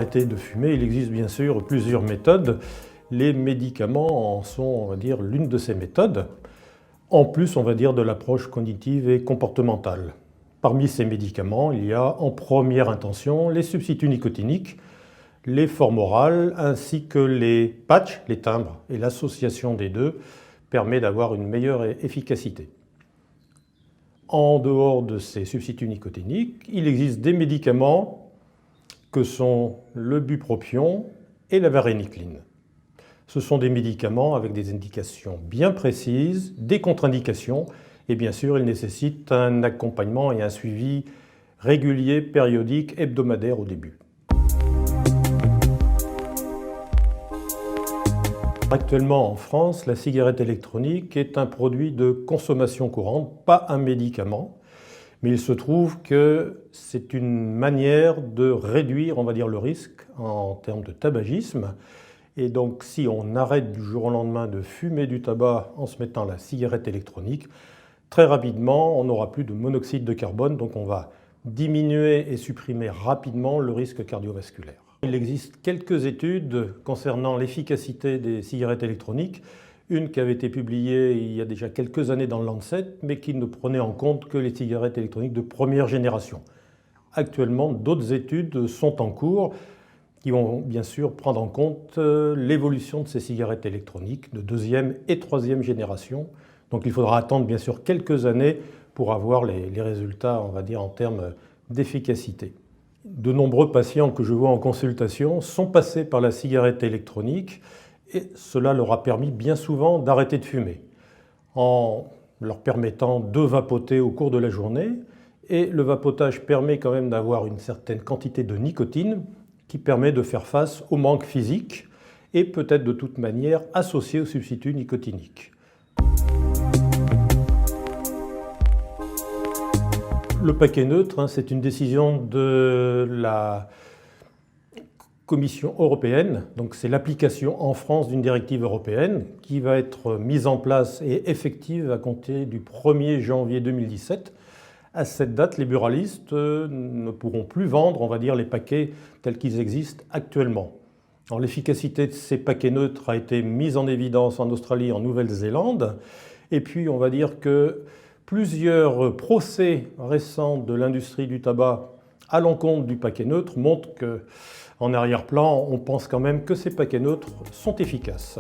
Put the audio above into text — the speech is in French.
arrêter de fumer, il existe bien sûr plusieurs méthodes. Les médicaments en sont, on va dire, l'une de ces méthodes. En plus, on va dire, de l'approche cognitive et comportementale. Parmi ces médicaments, il y a en première intention les substituts nicotiniques, les formes orales ainsi que les patchs, les timbres, et l'association des deux permet d'avoir une meilleure efficacité. En dehors de ces substituts nicotiniques, il existe des médicaments que sont le bupropion et la varénicline. Ce sont des médicaments avec des indications bien précises, des contre-indications, et bien sûr, ils nécessitent un accompagnement et un suivi régulier, périodique, hebdomadaire au début. Actuellement en France, la cigarette électronique est un produit de consommation courante, pas un médicament, mais il se trouve que c'est une manière de réduire, on va dire, le risque en termes de tabagisme. Et donc si on arrête du jour au lendemain de fumer du tabac en se mettant la cigarette électronique, très rapidement on n'aura plus de monoxyde de carbone, donc on va diminuer et supprimer rapidement le risque cardiovasculaire. Il existe quelques études concernant l'efficacité des cigarettes électroniques, une qui avait été publiée il y a déjà quelques années dans le Lancet, mais qui ne prenait en compte que les cigarettes électroniques de première génération. Actuellement, d'autres études sont en cours qui vont bien sûr prendre en compte l'évolution de ces cigarettes électroniques de deuxième et troisième génération. Donc il faudra attendre bien sûr quelques années pour avoir les résultats, on va dire, en termes d'efficacité. De nombreux patients que je vois en consultation sont passés par la cigarette électronique et cela leur a permis bien souvent d'arrêter de fumer en leur permettant de vapoter au cours de la journée. Et le vapotage permet quand même d'avoir une certaine quantité de nicotine qui permet de faire face au manque physique et peut-être de toute manière associé au substitut nicotinique. Le paquet neutre, c'est une décision de la Commission européenne, donc c'est l'application en France d'une directive européenne qui va être mise en place et effective à compter du 1er janvier 2017. À cette date, les buralistes ne pourront plus vendre, on va dire, les paquets tels qu'ils existent actuellement. Alors, l'efficacité de ces paquets neutres a été mise en évidence en Australie et en Nouvelle-Zélande. Et puis, on va dire que plusieurs procès récents de l'industrie du tabac à l'encontre du paquet neutre montrent qu'en arrière-plan, on pense quand même que ces paquets neutres sont efficaces.